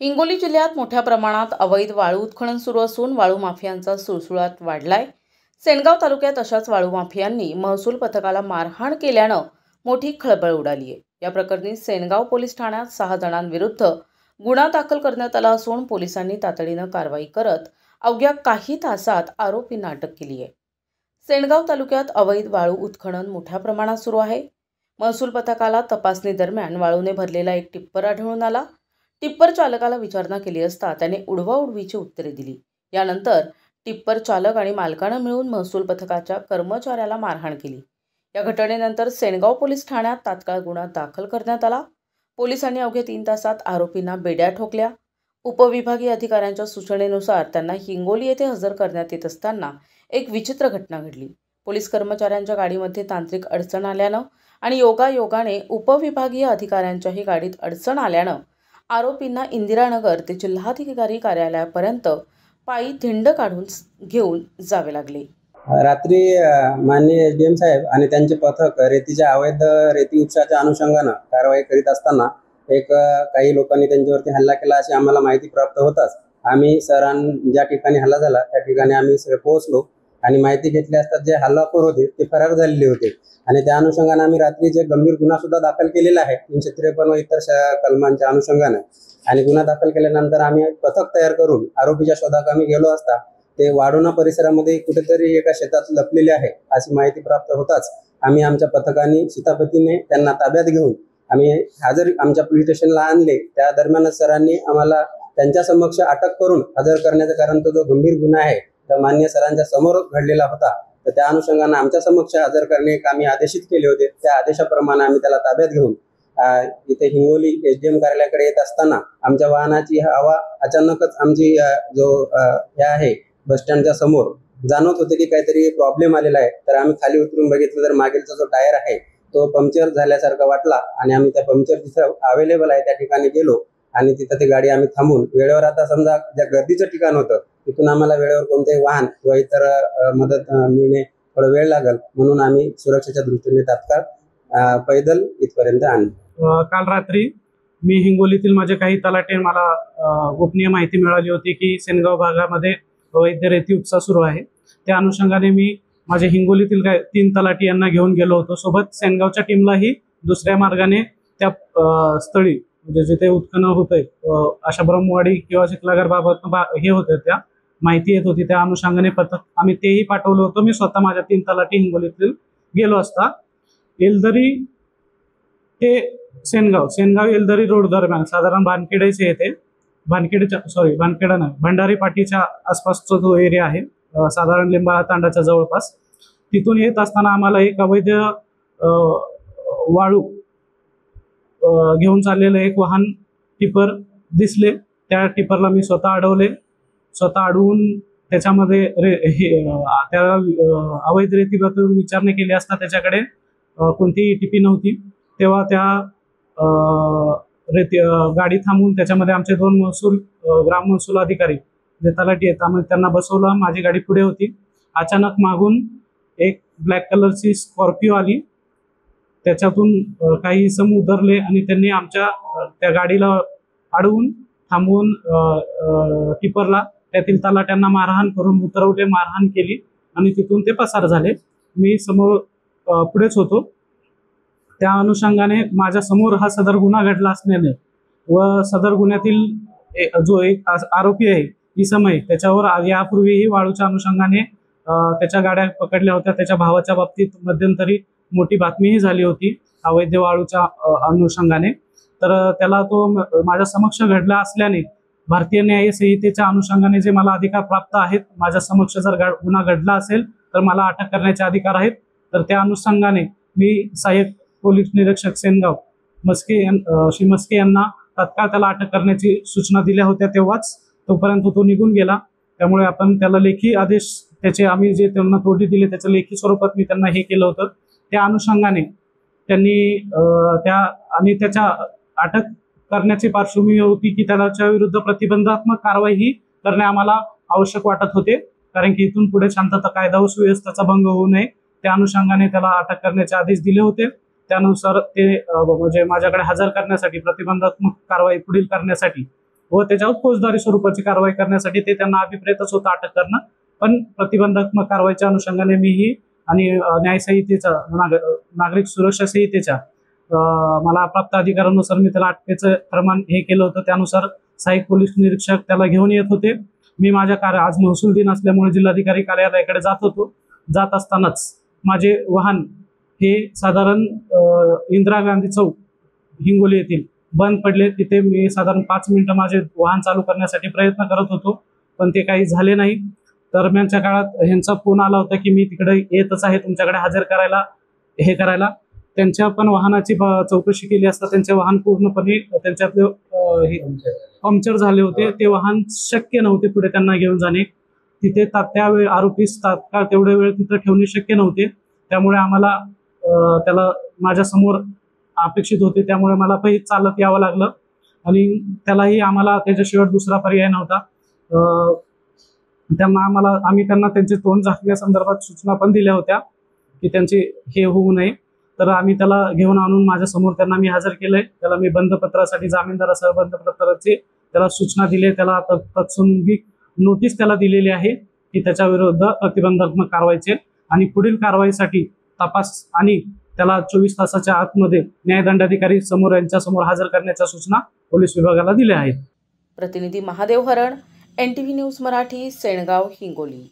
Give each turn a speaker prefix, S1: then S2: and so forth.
S1: हिंगोली जिल्ह्यात मोठ्या प्रमाणात अवैध वाळू उत्खनन सुरू असून वाळू माफियांचा सुळसुळाट वाढलाय। सेनगाव तालुक्यात अशाच वाळू माफियांनी महसूल पथकाला मारहाण केल्यानं मोठी खळबळ उडाली आहे। या प्रकरणी सेनगाव पोलीस ठाण्यात 6 जणांविरुद्ध गुन्हा दाखल करण्यात आला असून पोलिसांनी तातडीनं कारवाई करत अवघ्या काही तासात आरोपींना अटक केली आहे। सेनगाव तालुक्यात अवैध वाळू उत्खनन मोठ्या प्रमाणात सुरू आहे। महसूल पथकाला तपासणी दरम्यान वाळूने भरलेला एक टिप्पर आढळून आला। टिप्पर चालकाला विचारणा केली असता त्याने उडवाउडवीची उत्तरे दिली। यानंतर टिप्पर चालक आणि मालकानं मिळून महसूल पथकाच्या कर्मचाऱ्याला मारहाण केली। या घटनेनंतर सेनगाव पोलीस ठाण्यात तात्काळ गुन्हा दाखल करण्यात आला। पोलिसांनी अवघ्या 3 तासात आरोपींना बेड्या ठोकल्या। उपविभागीय अधिकाऱ्यांच्या सूचनेनुसार त्यांना हिंगोली येथे हजर करण्यात येत असताना एक विचित्र घटना घडली। पोलीस कर्मचाऱ्यांच्या गाडीमध्ये तांत्रिक अडचण आल्यानं आणि योगायोगाने उपविभागीय अधिकाऱ्यांच्याही गाडीत अडचण आल्यानं आरोपींना इंदिरानगर ते जिल्हाधिकारी कार्यालयापर्यंत पायी धिंड काढून घेऊन जावे लागले।
S2: रात्री माननीय एसडीएम साहेब आणि त्यांचे पथक रेतीच्या अवैध रेती उपसाच्या अनुषंगाने कारवाई करीत असताना काही लोकांनी त्यांच्यावरती हल्ला केला अशी आम्हाला माहिती प्राप्त होताच आम्ही ज्या ठिकाणी हल्ला झाला त्या ठिकाणी आम्ही पोहोचलो आणि माहिती घेतली असता जे हल्लाखोर होते ते फरार झालेले होते आणि त्या अनुषंगाने आम्ही रात्रीचे गंभीर गुन्हा सुद्धा दाखल केलेला आहे 353 व इतर कलमांच्या अनुषंगाने। आणि गुन्हा दाखल केल्यानंतर आम्ही पथक तयार करून आरोपीच्या शोधात आम्ही गेलो असता ते वाडोना परिसरामध्ये कुठेतरी एका शेतात लपलेले आहे अशी माहिती प्राप्त होताच आम्ही आमच्या पथकाने शितापतीने त्यांना ताब्यात घेऊन आम्ही आमच्या पोलीस स्टेशनला आणले। त्या दरम्यान सरांनी आम्हाला त्यांच्या समक्ष अटक करून हजर करण्याचं कारण तो जो गंभीर गुन्हा आहे तर मान्य सरांच्या समोर घडलेला होता तर त्या अनुषंगाने आमच्या समक्ष हजर करणे आम्ही आदेशित केले होते। त्या आदेशाप्रमाणे आम्ही त्याला ताब्यात घेऊन इथे हिंगोली एसडीएम कार्यालयाकडे येत असताना आमच्या वाहनाची हवा अचानकच आमची हे आहे बस स्टँडच्या समोर जाणवत होते की काहीतरी प्रॉब्लेम आलेला आहे तर आम्ही खाली उतरून बघितलं तर मागीलचा जो टायर आहे तो पंक्चर झाल्यासारखा वाटला आणि आम्ही त्या पंक्चर जिथं अवेलेबल आहे त्या ठिकाणी गेलो आणि तिथं ती गाडी आम्ही थांबून वेळेवर आता समजा ज्या गर्दीचं ठिकाण होतं तिथून आम्हाला वेळेवर कोणतेही वाहन किंवा इतर मदत मिळणे थोडा वेळ लागेल म्हणून आम्ही सुरक्षेच्या दृष्टीने तात्काळ पैदल इथपर्यंत आणले।
S3: काल रात्री मी हिंगोलीतील माझे काही तलाटे मला गोपनीय माहिती मिळाली होती की सेनगाव भागामध्ये अवैध रेती उपसा सुरू आहे। त्या अनुषंगाने मी माझे हिंगोलीतील 3 तलाटी यांना घेऊन गेलो होतो। सोबत सेनगावच्या टीमलाही दुसऱ्या मार्गाने त्या स्थळी म्हणजे जिथे उत्खनन होतंय अशा ब्रह्मवाडी किंवा चिखलागर बाबत हे होते त्या माहिती येत होती त्या अनुषंगाने पथक आम्ही तेही पाठवलं होतं। मी स्वतः माझ्या 3 तलाटी हिंगोलीतील गेलो असता एलदरी ते सेनगाव एलदरी रोड दरम्यान साधारण भानखेडेचे येते भानखेडा नाही भंडारी पाटीच्या आसपासचा जो एरिया आहे साधारण लिंबाळा तांडाच्या जवळपास तिथून येत असताना आम्हाला एक अवैध वाळू घेऊन चाललेलं एक वाहन टिपर दिसले। त्या टिपरला मी स्वतः अडवले। स्वतः अडवून त्याच्यामध्ये त्या अवैध रेतीबद्दल विचारणा केली असता त्याच्याकडे कोणतीही टिपी नव्हती। तेव्हा त्या गाडी थांबवून त्याच्यामध्ये आमचे 2 ग्राम महसूल अधिकारी जे तलाठी आहेत त्यांना बसवलं। माझी गाडी पुढे होती। अचानक मागून एक ब्लॅक कलरची स्कॉर्पिओ आली त्याच्यातून काही इसम उतरले आणि त्यांनी आमच्या त्या गाडीला अडवून थांबवून टिपरला त्यातील तलाट्यांना मारहाण करून उतरवले मारहाण केली आणि तिथून ते पसार झाले। मी समोर पुढेच होतो त्या अनुषंगाने माझ्या समोर हा सदर गुन्हा घडला असल्याने व सदर गुन्ह्यातील जो एक आरोपी आहे इसम आहे त्याच्यावर यापूर्वीही वाळूच्या अनुषंगाने त्याच्या गाड्या पकडल्या होत्या। त्याच्या भावाच्या बाबतीत मध्यंतरी मोठी बातमीही झाली होती अवैध वाळूच्या अनुषंगाने तर त्याला तो माझ्या समक्ष घडला असल्याने भारतीय न्याय संहितेच्या अनुषंगाने जे मला अधिकार प्राप्त आहेत माझ्या समक्ष जर गुन्हा घडला असेल तर मला अटक करण्याचे अधिकार आहेत। तर त्या अनुषंगाने मी सहाय्यक पोलीस निरीक्षक सेनगाव श्री मस्के यांना तात्काळ त्याला अटक करण्याची सूचना दिल्या होत्या तेव्हाच तोपर्यंत तो निघून गेला। त्यामुळे आपण त्याला लेखी आदेश त्याचे आम्ही जे त्यांना तोडी दिले त्याचं लेखी स्वरूपात मी त्यांना हे केलं होतं। त्या अनुषंगाने त्यांनी त्याच्या अटक करण्याची पार्श्वभूमी होती की त्याच्या विरुद्ध प्रतिबंधात्मक कारवाई ही करणे आम्हाला आवश्यक वाटत होते कारण की इथून पुढे शांतता कायदा व सुव्यवस्थेचा भंग होऊ नये त्या अनुषंगाने त्याला अटक करण्याचे आदेश दिले होते। त्यानुसार ते म्हणजे माझ्याकडे हजर करण्यासाठी प्रतिबंधात्मक कारवाई पुढील करण्यासाठी व त्याच्यावर फौजदारी स्वरूपाची कारवाई करण्यासाठी ते त्यांना अभिप्रेतच होतं अटक करणं. पण प्रतिबंधात्मक कारवाईच्या अनुषंगाने मीही आणि न्याय संहितेचा नागरिक सुरक्षा संहितेच्या मला प्राप्त अधिकारानुसार मी त्याला अटकेचं प्रमाण हे केलं होतं. त्यानुसार सहाय्यक पोलीस निरीक्षक त्याला घेऊन येत होते. मी माझ्या आज महसूल दिन असल्यामुळे जिल्हाधिकारी कार्यालयाकडे जात होतो. जात असतानाच माझे वाहन हे साधारण इंदिरा गांधी चौक हिंगोली येथील बंद पडले. तिथे मी साधारण 5 मिनिटं माझे वाहन चालू करण्यासाठी प्रयत्न करत होतो, पण ते काही झाले नाही. दरम्यानच्या काळात ह्यांचा फोन आला होता की मी तिकडे येतच आहे तुमच्याकडे हजर करायला. त्यांच्या पण वाहनाची चौकशी केली असता त्यांचे वाहन पूर्णपणे त्यांच्यातले पंक्चर झाले होते. ते वाहन शक्य नव्हते पुढे त्यांना घेऊन जाणे. तिथे त्यावेळी आरोपीस तात्काळ तेवढे वेळ तिथं ठेवणे शक्य नव्हते. त्यामुळे आम्हाला त्याला माझ्या समोर अपेक्षित होते. त्यामुळे मला पहिली चालत यावं लागलं आणि त्यालाही आम्हाला त्याच्याशिवाय दुसरा पर्याय नव्हता. त्यामुळे आम्ही त्यांना त्यांचे तोंड झाकण्यासंदर्भात सूचना पण दिल्या होत्या की त्यांचे हे होऊ नये. तर आम्ही त्याला घेऊन आणून माझ्या समोर त्यांना मी हजर केलंय. त्याला मी बंधपत्रासाठी जामीनदारासह बंधपत्राची त्याला सूचना दिली. त्याला तत्संगी नोटीस त्याला दिलेली आहे की त्याच्या विरुद्ध प्रतिबंधात्मक कारवाईचे आणि पुढील कारवाईसाठी तपास आणि त्याला 24 तासाच्या आतमध्ये न्यायदंडाधिकारी समोर यांच्यासमोर हजर करण्याच्या सूचना पोलीस विभागाला दिल्या आहेत.
S1: प्रतिनिधी महादेव हरण, NTV न्यूज मराठी, सेनगाव, हिंगोली.